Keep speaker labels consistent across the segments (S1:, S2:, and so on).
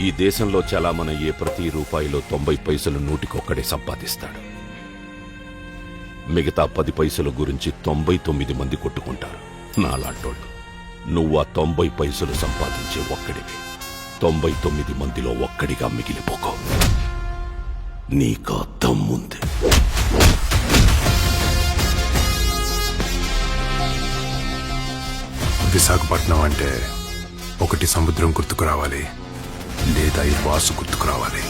S1: ఈ దేశంలో చలామణయ్యే ప్రతి రూపాయిలో 90 పైసలు నూటికొక్కడే సంపాదిస్తాడు. మిగతా 10 పైసల గురించి 99 మంది కొట్టుకుంటారు. నాలాంటోళ్ళు. నువ్వు ఆ 90 పైసలు సంపాదించే ఒక్కడివి. 99 మందిలో ఒక్కడిగా మిగిలిపోకో. నీకా దమ్ముంది.
S2: విశాఖపట్నం అంటే ఒకటి సముద్రం గుర్తుకు రావాలి, లేదా ఈ బాసు గుర్తుకు రావాలి.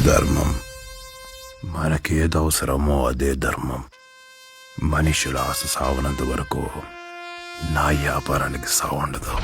S2: ధర్మం మనకేది అవసరమో అదే ధర్మం. మనుషుల ఆశ సావనంత వరకు నా వ్యాపారానికి సావుండదు.